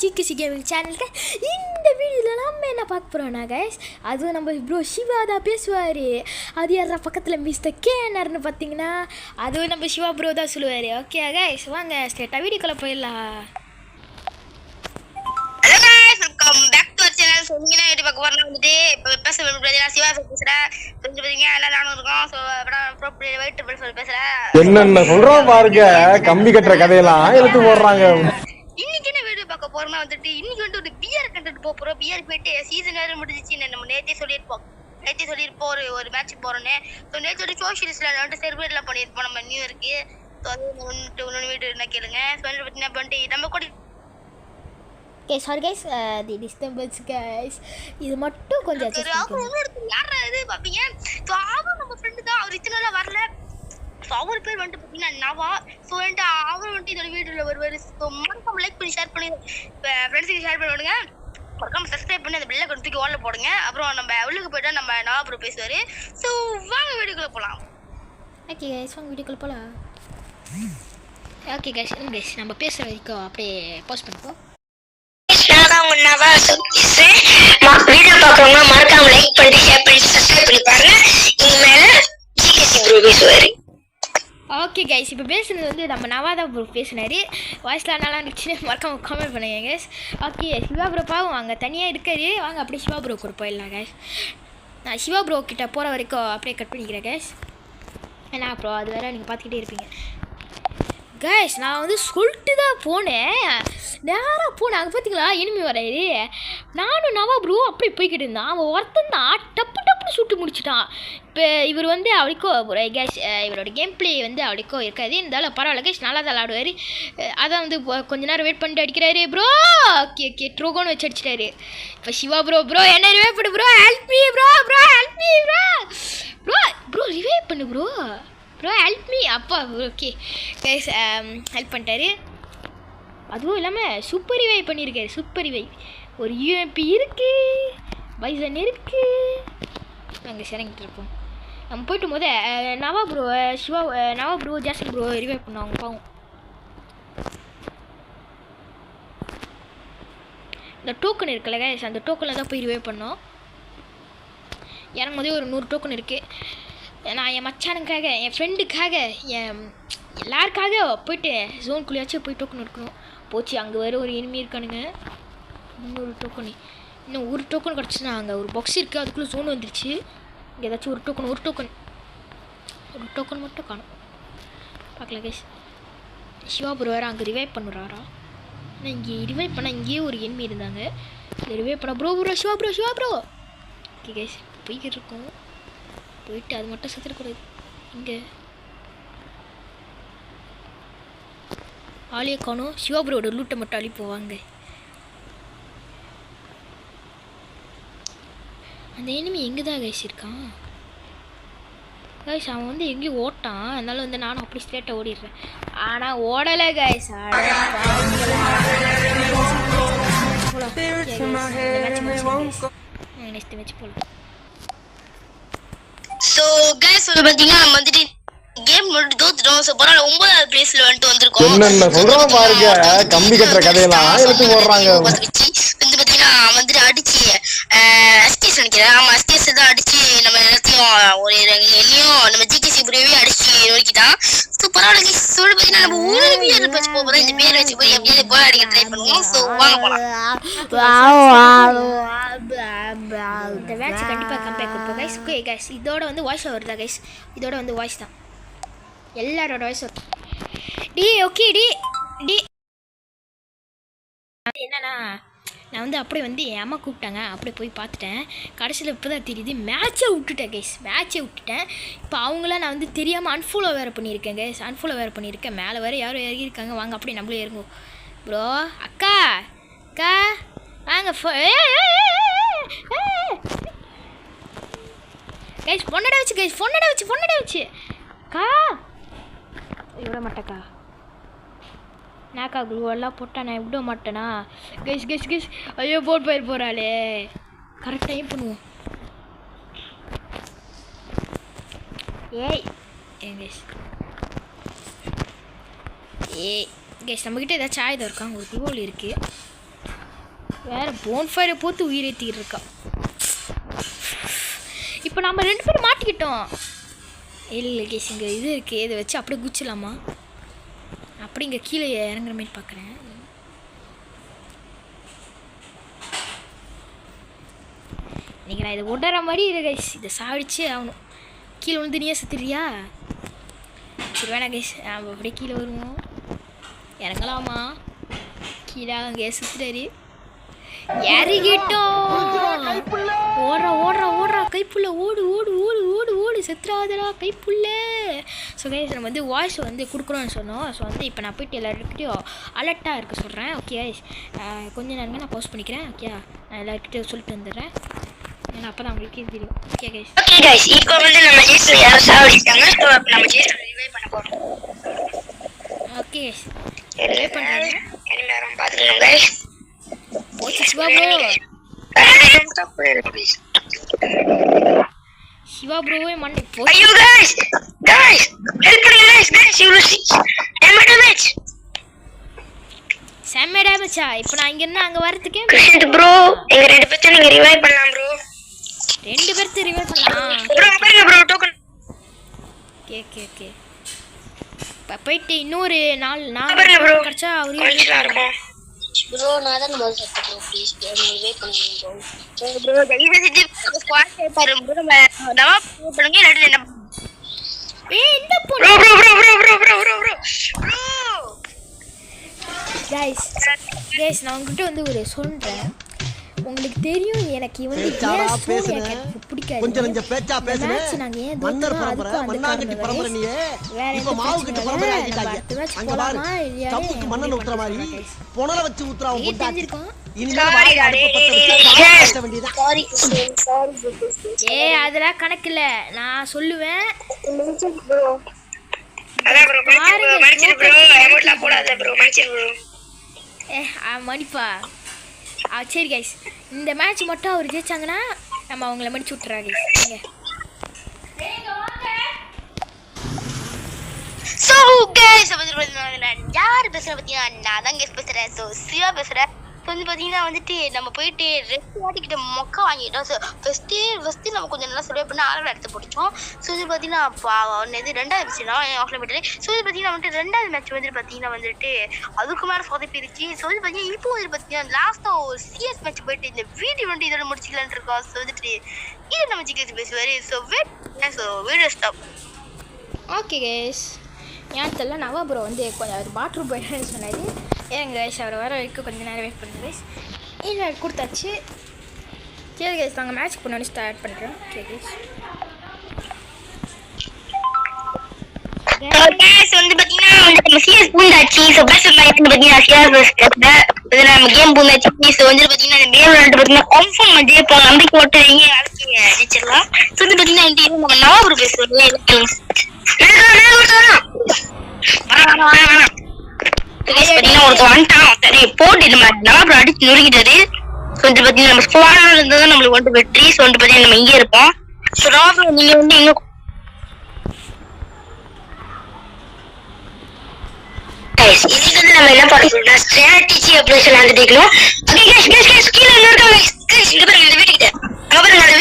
ஜிகேசி gaming சேனலுக்கு இந்த வீடியோவில் நம்ம என்ன பார்க்க போகிறோம்னா கைஸ், அதுவும் நம்ம ப்ரோ சிவா தான் பேசுவார். அது யாரா பக்கத்தில் மிஸ்டர் கேனர்னு பார்த்தீங்கன்னா அதுவும் நம்ம சிவா ப்ரோ தான் சொல்லுவார். ஓகே கைஸ், வாங்க ஸ்ட்ரெயிட்டாக வீடியோக்குள்ளே போயிடலாம். என்னென்ன சொல்றோம் பாருங்க, கம்பி கட்டுற கதையெல்லாம் எடுத்து போடுறாங்க. இன்னைக்கு என்ன வீடியோ பார்க்க போறோம்னா வந்துட்டு இன்னைக்கு வந்து ஒரு பிஆர் கண்டென்ட் போறோம். பிஆர் போயிட்டு சீசன் வேற முடிஞ்சிச்சு. நம்ம நேத்தே சொல்லியிருப்போம் ஒரு மேட்ச் போறோன்னு. ஸோ நேற்று ஒரு சோஷியலிஸ்ட்ல வந்துட்டு செலிப்ரேட்லாம் பண்ணியிருப்போம் நம்ம நியூ இயர்க்கு. ஸோ அது இன்னொன்று வீடியோ என்ன கேளுங்க. ஸோ பார்த்தீங்கன்னா பண்ணிட்டு நம்ம கூட சாரி கைஸ், தி டிஸ்டர்பன்ஸ் கைஸ், இது மட்டும் கொஞ்சம் யாரா இது பார்ப்பீங்க. ஸோ அவர் நம்ம ஃப்ரெண்டு தான், அவர் இத்தனை நாளாக வரல. ஸோ அவர் பேர் வந்துட்டு பார்த்தீங்கன்னா நவா. ஸோ வந்துட்டு அவர் வந்துட்டு இதோட வீடியோவில் வருவார். ஸோ மறக்காம லைக் பண்ணி ஷேர் பண்ணி ஃப்ரெண்ட்ஸுக்கு ஷேர் பண்ணி விடுங்க. மறக்காம சப்ஸ்கிரைப் பண்ணி அந்த பெல்லை கொண்டு தூக்கி வால்ல போடுங்க. அப்புறம் நம்ம உள்ளுக்கு போய்ட்டா நம்ம நவா ப்ரோ பேசுவார். ஸோ வாங்க வீடியோக்குள்ளே போகலாம். ஓகே கைஸ், வாங்க வீடியோக்குள்ளே போகலாம். ஓகே கைஸ், நம்ம பேசுகிற வரைக்கும் அப்படியே பாஸ் பண்ணிப்போம். வீடியோ பார்க்கறவங்க மறக்காம லைக் பண்ணி ஷேர் பண்ணி சப்ஸ்கிரைப் பண்ணி பாருங்க. இனிமேல ஜிகேசி ப்ரோ பேசுவாரு. ஓகே கைஸ், இப்போ பேசுனது வந்து நம்ம நவாதா ப்ரோ பேசினார். வாய்ஸ்லாம் நல்லா இருந்துச்சுன்னு மறக்காம கமெண்ட் பண்ணுங்க கைஸ். ஓகே, சிவா ப்ரோ பாவம் அங்கே தனியாக இருக்காரு. வாங்க அப்படியே சிவா ப்ரோ கூட போயிடலாம் கைஸ். நான் சிவா ப்ரோ கிட்ட போகிற வரைக்கும் அப்படியே கட் பண்ணிக்கிறேன் கைஸ். ஏன்னா அப்புறம் அது வேறு நீங்கள் பார்த்துக்கிட்டே இருப்பீங்க கைஸ். நான் வந்து சொல்லிட்டு தான் போனேன், நேராக போனேன். அங்கே பார்த்தீங்களா இனிமே வராது. நானும் நவா ப்ரோ அப்படி போய்கிட்டு இருந்தான். அவன் ஒருத்தன் தான் டப்புன்னு சுட்டு முடிச்சிட்டான். இப்போ இவர் வந்து அவளுக்கோ கேஸ் இவரோட கேம் பிளே வந்து அவளுக்கோ இருக்காது. இருந்தாலும் பரவாயில்ல கேஸ், நல்லா தான் விளாடுவார். அதான் வந்து கொஞ்ச நேரம் வெயிட் பண்ணிட்டு அடிக்கிறாரு ப்ரோ. ஓகே ட்ரோகோன்னு வச்சு அடிச்சிட்டாரு. இப்போ சிவா ப்ரோ என்ன ரிவைவ் பண்ணு bro, help me bro help me bro revive பண்ணு ப்ரோ ஹெல்ப் மீ. அப்பா ஓகே கைஸ், ஹெல்ப் பண்ணிட்டாரு. அதுவும் இல்லாமல் சூப்பர் ரிவைவ் பண்ணியிருக்காரு. சூப்பர் ரிவைவ் ஒரு யூஎம்பி இருக்குது, பைசன் இருக்குது. நாங்கள் சிறங்கிட்டு இருப்போம். நம்ம போய்ட்டு போது நவா ப்ரோ ஜாஸ்தி ப்ரோ ரிவைவ் பண்ணுவாங்க பாவம். இந்த டோக்கன் இருக்குல்ல கைஸ், அந்த டோக்கனில் தான் போய் ரிவைவ் பண்ணோம். இறங்கும் போதே ஒரு 100 டோக்கன் இருக்குது. நான் என் மச்சானுக்காக, என் ஃப்ரெண்டுக்காக, என் எல்லாருக்காக போயிட்டு ஜோனுக்குள்ளேயாச்சும் போய் டோக்கன் எடுக்கணும். போச்சு, அங்கே வேறு ஒரு எனிமி இருக்கானுங்க. 300 டோக்கன், இன்னும் ஒரு டோக்கன் கிடச்சின்னா அங்கே ஒரு பாக்ஸ் இருக்குது, அதுக்குள்ளே ஜோன் வந்துருச்சு. இங்கே ஏதாச்சும் ஒரு டோக்கன் மட்டும் காணும். பார்க்கல கேஸ். சிவா ப்ரோ வேறு அங்கே ரிவைவ் பண்ணுறாரா? ஆனால் இங்கே ரிவைவ் பண்ணால் இங்கேயே ஒரு எனிமி இருந்தாங்க. இங்கே ரிவைவ் பண்ண bro Shiva bro okay guys, போய்கிட்டு இருக்கோம். போயிட்டு அது மட்டும் செத்துடக்கூடாது. இங்கே ஆலியை காணும். சிவாபுரோட லூட்டை மட்டும் அழி போவாங்க. அந்த எனிமி எங்கே தான் கைஸ் இருக்கான் கைஸ்? அவன் வந்து எங்கேயும் ஓட்டான். அதனால வந்து நானும் அப்படி ஸ்ட்ரெயிட்டாக ஓடிடுறேன். ஆனால் ஓடலை கைஸ். நெக்ஸ்ட் மேட்ச் போகலாம். ஸோ கைஸ் வந்து பார்த்தீங்கன்னா நம்ம வந்துட்டு கேம் மட்டும் தோத்துட்டோம். ஸோ பரவாயில்ல, 9வது பிளேஸ்ல வந்துட்டு வந்திருக்கோம். என்னென்ன சொல்றோம் பாருங்க, கம்பி கட்டுற கதையெல்லாம் எடுத்து போடுறாங்க. வந்து பார்த்தீங்கன்னா வந்துட்டு அடிச்சு எஸ்கேஸ் நினைக்கிறேன். ஆமாம், எஸ்கேஸ் தான் அடிச்சு நம்ம எல்லாத்தையும் ஒரு என்னையும் நம்ம ஜிகேசி ப்ரோவே அடிச்சு நோக்கிட்டான். ஸோ பரவாயில்ல கைஸ், சொல்லி பார்த்தீங்கன்னா நம்ம ஒரு பேர் வச்சு போகிறோம். இந்த பேர் வச்சு போய் எப்படியாவது போய் அடிக்க ட்ரை பண்ணுவோம். ஸோ வாங்க போகலாம். இந்த மேட்ச் கண்டிப்பாக கம்பேக் கொடுப்போம் கைஸ். ஓகே கைஸ், இதோட வந்து வாய்ஸ் வருதா கைஸ்? இதோட வந்து வாய்ஸ் தான், எல்லாரோட வாய்ஸ் வரும். என்னன்னா நான் வந்து அப்படியே வந்து என் அம்மா கூப்பிட்டாங்க, அப்படியே போய் பார்த்துட்டேன். கடைசியில் இப்போ தான் தெரியுது மேட்சை விட்டுட்டேன் கைஸ். இப்போ அவங்களாம் நான் வந்து தெரியாமல் அன்ஃபாலோ வேறு பண்ணியிருக்கேன் கைஸ். மேலே வேறு யாரும் இறங்கியிருக்காங்க. வாங்க அப்படியே நம்மளும் இறங்குவோம் ப்ரோ. அக்கா வாங்க கைஸ். பொண்ணடை வச்சு அக்கா விட மாட்டேக்கா. நாக்கா குளூவெல்லாம் போட்டால் நான் விட மாட்டேனா கைஸ்? ஐயோ போகிறாளே. கரெக்ட் டைம் பண்ணுவோம். கைஸ் நம்மக்கிட்ட ஏதாச்சும் ஆயுதம் இருக்கா? ஒரு குளோவில் இருக்குது. வேற போன்ஃபயரை போட்டு உயிரேற்றிக்கிட்டு இருக்கா. இப்போ நம்ம 2 பேரும் மாட்டிக்கிட்டோம். இல்லை கேஸ் இங்கே இது இருக்குது, இதை வச்சு அப்படியே குச்சிடலாமா? அப்படி இங்கே கீழே இறங்குற மாதிரி பார்க்குறேன். இன்றைக்கி நான் இதை ஒட்டுற மாதிரி இதை கைஸ் இதை சாடிச்சே ஆகணும். கீழே விழுந்து நீயே சுற்றுறியா? சரி வேணா கைஸ் நம்ம அப்படியே கீழே வருவோம். இறங்கலாமா? கீழே அங்கே சுற்றுறாரு. இறங்கிட்டோம். ஓடுறா ஓடுறா ஓடுறா கைப்புள்ள ஓடு ஓடு ஓடு ஓடு ஓடு செத்துறாதடா கைப்புள்ள. ஸோ கைஸ் நம்ம வந்து வாய்ஸ் வந்து கொடுக்குறோன்னு சொன்னோம். ஸோ வந்து இப்போ நான் போய்ட்டு எல்லாருக்கிட்டையும் அலர்ட்டாக இருக்க சொல்கிறேன். ஓகே கைஸ் கொஞ்சம் நேரங்க நான் போஸ்ட் பண்ணிக்கிறேன். ஓகே நான் எல்லாருக்கிட்டையும் சொல்லிட்டு வந்துடுறேன். ஏன்னா அப்போ தான் உங்களுக்கு தெரியும். ஓகே கைஸ் ஓகே கைஸ் இப்போ வந்து நம்ம ஜேசு யாரோ சாவடிச்சாங்க. ஸோ இப்போ நம்ம ஜேசு ரிவைவ் பண்ண போகிறோம். ஓகே கைஸ் ரிவைவ் பண்ணுறேன். எல்லாரும் பார்த்துக்கோங்க கைஸ். சிவா ப்ரோவே மண்ணை போய் ஐயோ गाइस ஹெல்ப் பண்ணுங்க guys you will see damage செம்ம டேமேஜா. இப்போ நான் இங்க இருந்து அங்க வரதுக்கே கிருஷ்ணன் ப்ரோ எங்க 2 பேர்த்த நீங்க ரிவைவ் பண்ணலாம் ப்ரோ. 2 பேர்த்த ரிவைவ் பண்ணலாம் ப்ரோ பாருங்க ப்ரோ டோக்கன். ஓகே போயிட்டு இன்னொரு 4 பாருங்க ப்ரோ கரெக்ட்டா அவரே கொஞ்சம் இருக்கும் ப்ரோ நான் தான் முதல்ல செத்து ப்ரோ ப்ளீஸ் ரிவைவ் பண்ணுங்க ப்ரோ. ப்ரோ தயவு செஞ்சு ஸ்குவாட் பாரு ப்ரோ நம்ம பண்ணுங்க இல்ல என்ன இந்த bro bro bro bro bro bro bro bro guys நான் உங்ககிட்ட வந்து ஒரு சொல்றேன். உங்களுக்கு தெரியும் எனக்கு வந்து பிடிக்காது. கொஞ்சம் கொஞ்சம் பேச்சா பேசுறேன். நாங்க ஏன் மன்னர் பரம்பரை மண்ணாங்கட்டி பரம்பரை நீ இப்ப மாவு கட்டி பரம்பரை ஆகிட்டாங்க. அங்க பாரு கப்புக்கு மண்ணெண்ண ஊத்துற மாதிரி புனல வச்சு ஊத்துறாங்க கொண்டாடி. இனிமே வாய் அடுப்பு பத்த வேண்டியதா. சாரி சாரி அதெல்லாம் கணக்கு இல்ல நான் சொல்லுவேன். ப்ரோ அதான் ப்ரோ மன்னிச்சிரு ப்ரோ எமோட்ல போடாத ப்ரோ மன்னிச்சிரு ப்ரோ. மணிப்பா சரி கைஸ் இந்த மேட்ச் மட்டும் அவர் ஜெயிச்சாங்கன்னா நம்ம அவங்கள மடிச்சு விட்டுறாங்க. சோ गाइस யார் பேசுற பத்தியா நான் தான் கேஸ் பேசுறேன். சோ சிவா பேசுறேன். வந்து பாத்தீங்கன்னா வந்துட்டு நம்ம போயிட்டு 2 வாட்டிக்கிட்ட மொக்க வாங்கிட்டோம். ஸோ ஃபஸ்ட்டு நம்ம கொஞ்சம் நல்லா சர்வே பண்ணி ஆளை எடுத்து பிடிச்சோம். ஸோ இது பார்த்தீங்கன்னா இது 2வது மேட்ச் தான் ஆஃப்லைன் போய்ட்டு. ஸோ இது பார்த்தீங்கன்னா வந்துட்டு 2வது மேட்ச் வந்துட்டு பார்த்தீங்கன்னா வந்துட்டு அதுக்கு மேலே சொதப்பிருச்சு. ஸோ இது பார்த்தீங்கன்னா இப்போ வந்து பார்த்தீங்கன்னா லாஸ்ட்டாக ஒரு சிஎஸ் மேட்ச் போயிட்டு இந்த வீடியோ வந்துட்டு இதோட முடிச்சிக்கலான்னு இருக்கோம். ஸோ வந்துட்டு இது நம்ம ஜிகேஸ் பேசுவார். So video stop. Okay guys ஏன் தெரியல நவா ப்ரோ வந்து கொஞ்சம் அவர் பாத்ரூம் போயிடுன்னு சொன்னார். ஏங்க கைஸ் அவரை வர வரைக்கும் கொஞ்சம் நேரம் வெயிட் பண்ணுங்க கைஸ். இல்லை கொடுத்தாச்சு. சரி கைஸ் நாங்கள் மேட்ச் பண்ணி ஸ்டார்ட் பண்ணுறோம். ஓகே கைஸ் வந்து பார்த்தீங்கன்னா நம்ம சிஎஸ் பூந்தாச்சு. ஸோ பெஸ்ட் மேட்ச் பார்த்தீங்கன்னா சிஎஸ் நம்ம கேம் பூந்தாச்சு. ஸோ வந்து பார்த்தீங்கன்னா இந்த கேம் விளையாட்டு பார்த்தீங்கன்னா கன்ஃபார்ம் வந்து இப்போ நம்பிக்கை ஓட்டு நீங்கள் அழைச்சிங்க ஜெயிச்சிடலாம். ஸோ வந்து பார்த்தீங்கன்னா நம்ம நவாபுரம் பேசுவோம். ஒருத்தர் வந்துட்டான் போட்டு நம்ம நவாபுரம் அடிச்சு நொறுக்கிட்டாரு. ஸோ வந்து பார்த்தீங்கன்னா நம்ம ஸ்குவாடாக இருந்தால் தான் நம்மளுக்கு வந்து வெற்றி. ஸோ வந்து பார்த்தீங்கன்னா நம்ம இங்கே இருப்போம். ஸோ நவாபுரம் நீங்கள் வந்து இன்னும் இதுக்கு நம்ம என்ன பண்ணணும்னா ஸ்ட்ராட்டஜி அப்படின்னு சொல்லி வந்துட்டீங்களோ. கீழே இருக்காங்க இங்க பாருங்க இந்த வீட்டுக்கிட்ட அங்க பாருங்க அந்த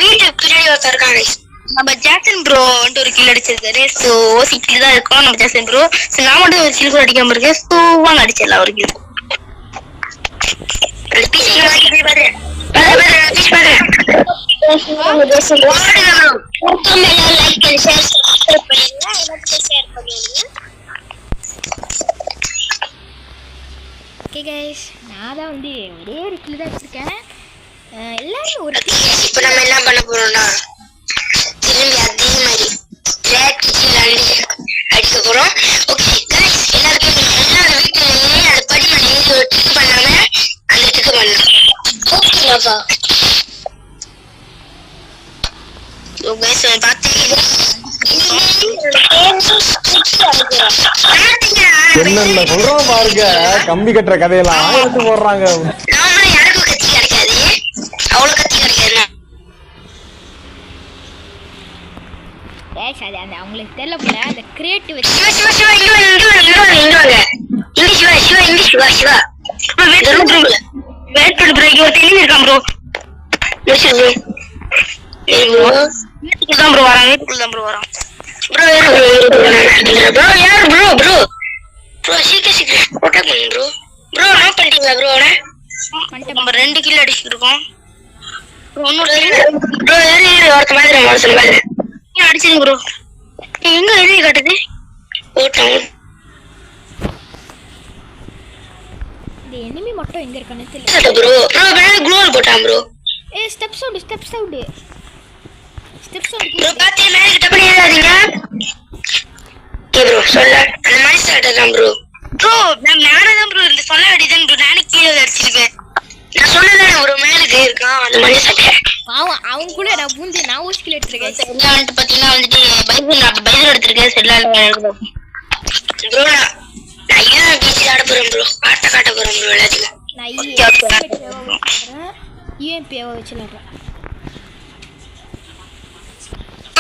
வீட்டு பின்னாடி ஒருத்தர் இருக்காங்க. நம்ம ஜாக்சன் ப்ரோ வந்துட்டு ஒரு கில் அடிச்சிருக்காரு. ஸோ சிக்கில் தான் இருக்கோம் நம்ம ஜாக்சன் ப்ரோ. ஸோ நான் மட்டும் ஒரு கில் கூட அடிக்காம இருக்கேன். ஸோ வாங்க அடிச்சிடலாம் ஒரு கில். ஓகே கைஸ் நான் தான் வந்து ஒரே ஒரு கில் தான் வச்சுருக்கேன். எல்லாரும் ஒரு இப்போ நம்ம என்ன பண்ண போறோம்னா திரும்பி அதே மாதிரி அடிக்க போறோம். ஓகே गाइस எல்லாரும் எல்லாரும் வீட்டுலயே அந்த படி மேல ஏறி ஒரு டிக் பண்ணாம அந்த டிக் பண்ணலாம். ஓகேப்பா. ஓ गाइस பாத்தீங்க என்னென்ன சொல்றோம் பாருங்க. கம்பி கட்டுற கதையெல்லாம் எடுத்து போடுறாங்க. யாருக்கும் கத்தி கிடைக்காது. அவ்வளவு கத்தி கிடைக்காது. அது அந்த அவங்களுக்கு தெரியல போல அந்த கிரியேட் வச்சு வெயிட் பண்ணு ப்ரோ இங்க ஒரு டெலிவி இருக்கான் ப்ரோ முடிச்சிரு ப்ரோ வீட்டுக்கு தான் ப்ரோ வரான் ப்ரோ ப்ரோ யார் ப்ரோ சீக்கிரம் போட்டா பண்ணு ப்ரோ நான் பண்ணிட்டீங்களா ப்ரோ நம்ம 2 கில் அடிச்சிட்டு இருக்கோம் ப்ரோ ஒருத்த மாதிரி அடிச்சிருங்க ப்ரோ எங்க எழுதி காட்டுது போட்டோம் இந்த எனிமி மட்டும் எங்க இருக்கானே தெரியல ப்ரோ மேல க்ளோவல் போட்டான் ப்ரோ ஸ்டெப் சவுண்ட் ப்ரோ பாத்தே மேல கிட்ட பண்ணி ஏறாதீங்க ப்ரோ சொல்ல அந்த மாதிரி ஸ்டார்ட் தான் ப்ரோ நான் மேல தான் ப்ரோ இந்த சொல்ல அடிதான் ப்ரோ நானே கீழ அடிச்சிருக்கேன் நான் சொல்லல ப்ரோ மேல இருக்கான் அந்த மாதிரி ஸ்டார்ட் பாவம் அவங்க கூட நான் பூந்து நான் ஊஸ்கில் எடுத்துருக்கேன் சரியா வந்து பாத்தீங்கன்னா வந்துட்டு பைபிள் எடுத்திருக்கேன் செல்லால ப்ரோ நான் ஏன் பீச் ஆட போறேன் ப்ரோ காட்ட போறேன் ப்ரோ எல்லாத்தையும் நான் யூஎம்பிஏவை வச்சு விளாட்றேன்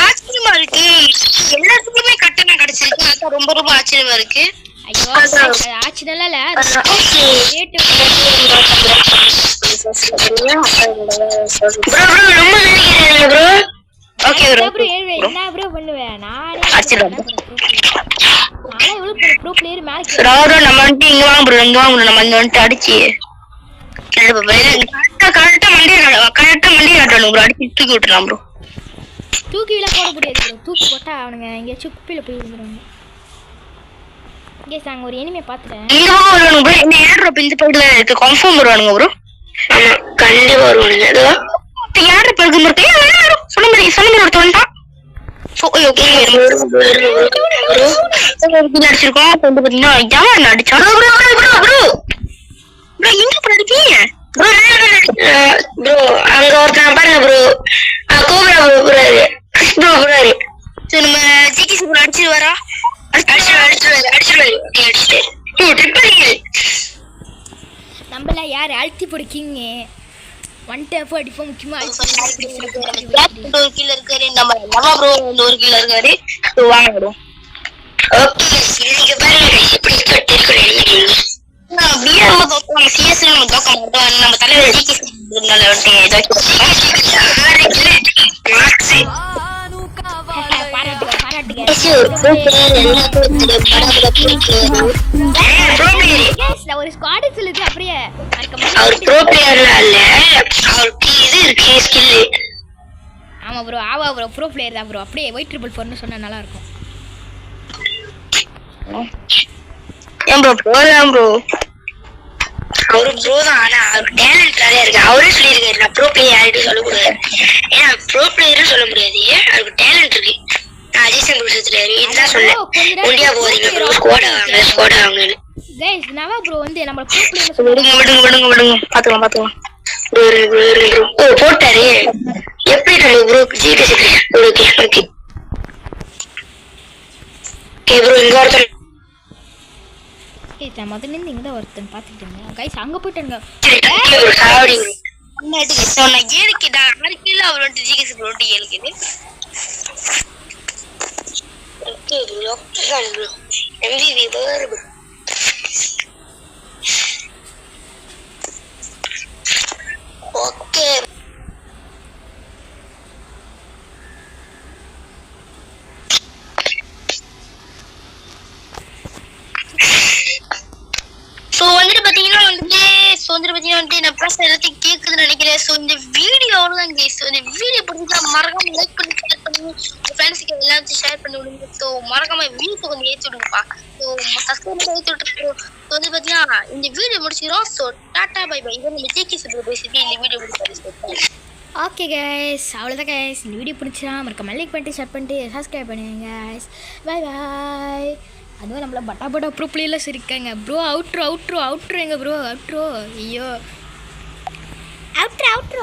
ஆச்சரியமா இருக்கு எல்லாத்துக்குமே கட்டணம் கிடைச்சிருக்கு அதான் ரொம்ப ஆச்சரியமா இருக்கு ஐயோ ஆச்சுனால ரேட்டு ப்ரோ ரொம்ப நினைக்கிறீங்க ப்ரோ ஓகே ப்ரோ என்ன ப்ரோ பண்ணுவேன் நானே எவ்வளவு ப்ரோ பிளேயர் மேட்ச் ப்ரோ நம்ம வந்து இங்க வாங்க ப்ரோ நம்ம வந்து அடிச்சு கரெக்டா மண்டி காட்டணும் ப்ரோ அடிச்சு தூக்கி விட்டுறலாம் ப்ரோ தூக்கில போட முடியாது ப்ரோ தூக்கி போட்டா அவனுங்க எங்கேயாச்சும் குப்பையில போய் விழுந்துருவாங்க கேஸ் நாங்க ஒரு எனிமே பாத்துட்டேன் இங்க வருவானுங்க ப்ரோ இந்த ஏர் ட்ராப் இந்த பக்கத்துல இருக்கு கன்ஃபார்ம் வருவானுங்க ப்ரோ ஆமா கண்டிப்பா வருவானுங்க ஏதோ ஏர் ட்ராப் இருக்கு ப்ரோ சொல்ல முடியும் ஒருத்தவன்டா ஓகே ப்ரோ அடிச்சிருக்கோம் வந்து பாத்தீங்கன்னா யார் அடிச்சான் ப்ரோ எங்க அடிப்பீங்க ப்ரோ அங்க ஒருத்தன் பாருங்க ப்ரோ கோபரா ப்ரோ சரி நம்ம ஜிகி ப்ரோ அடிச்சிட்டு வரா நம்மள யார் அழுத்தி பிடிக்கிங்க ஒன் டேப் அடிப்போம் முக்கியமா கீழ இருக்காரு நம்ம ப்ரோ ஒரு கீழ இருக்காரு வாங்க ப்ரோ ஓகே நீங்க பாருங்க எப்படி கட்டி இருக்கீங்க அப்படியே நம்ம சிஎஸ் நம்ம தோக்க மாட்டோம் நம்ம தலைவர் ஜிகி னால வந்து ஒரு ஸ்குவாட் சொல்லுது அப்படியே அவர் ப்ரோ பிளேயர்ல இல்ல அவருக்கு இது இருக்கு ஸ்கில் ஆமா ப்ரோ ப்ரோ பிளேயர் தான் ப்ரோ அப்படியே ஒயிட் ட்ரிபிள் 4 னு சொன்னா நல்லா இருக்கும் ஏன் ப்ரோ ப்ரோ அவரு ப்ரோ தான் ஆனா அவர் டேலண்ட் நிறைய இருக்கு அவரே சொல்லியிருக்காரு நான் ப்ரோ பிளேயர் யார்கிட்டையும் சொல்லக்கூடாது ஏன்னா ப்ரோ பிளேயரும் சொல்ல முடியாது அவருக்கு டேலண்ட் இருக்கு நான் அஜய் சங்கர் சொல்றாரு இதுதான் சொன்னேன் இந்தியா போறீங்க ப்ரோ ஸ்குவாட் ஆவாங்கன்னு गाइस நவா ப்ரோ வந்து நம்ம ப்ரோ பிளேயர் விடுங்க பாத்துக்கலாம் ஓ போட்டாரு எப்படி நம்ம ப்ரோ ஜிடி ஓகே ப்ரோ இங்க ஒருத்தர் ஏய் நான் முதல்ல இருந்து இங்க தான் ஒருத்தன் பாத்துட்டு இருந்தேன் गाइस அங்க போய்ட்டாங்க ஒரு சாவடி அண்ணாடி சொன்னா ஏறிக்கிடா அரிக்கில அவர் வந்து ஜிகேஸ் ப்ரோ டி ஏறிக்கிது ஓகே ப்ரோ எம்விவி வர்பு ஓகே சோ வந்துட்டு பாத்தீங்கன்னா நான் பேச எல்லாத்தையும் கேக்குதுன்னு நினைக்கிறேன். சோ இந்த வீடியோ அவ்வளவுதான் கைஸ். இந்த வீடியோ பிடிச்சா மறக்காம லைக் பண்ணி ஷேர் பண்ணி உங்க ஃப்ரெண்ட்ஸ்க்கு எல்லாத்தையும் ஷேர் பண்ணி விடுங்க. ஸோ மறக்காம வீடியோ கொஞ்சம் ஏற்றி விடுங்கப்பா. ஸோ சப்ஸ்கிரைப் ஏற்றி விட்டுருக்கோம். ஸோ வந்து பாத்தீங்கன்னா இந்த வீடியோ முடிச்சிடும். So tata bye bye. இதை நம்ம ஜேகே சொல்ற பேசிட்டு இந்த வீடியோ முடிச்சு. ஓகே கைஸ், அவ்வளோதான் கைஸ். இந்த வீடியோ பிடிச்சா மறக்காம லைக் பண்ணிட்டு ஷேர் பண்ணிட்டு சப்ஸ்கிரைப் பண்ணுங்க கைஸ். பாய் பாய். அதுவும் நம்மள பட்டா ப்ரோ பிளேயர்லாம் இருக்காங்க. ப்ரோ அவுட்ரோ எங்க ப்ரோ அவுட்ரோ ஐயோ அவுட்ரோ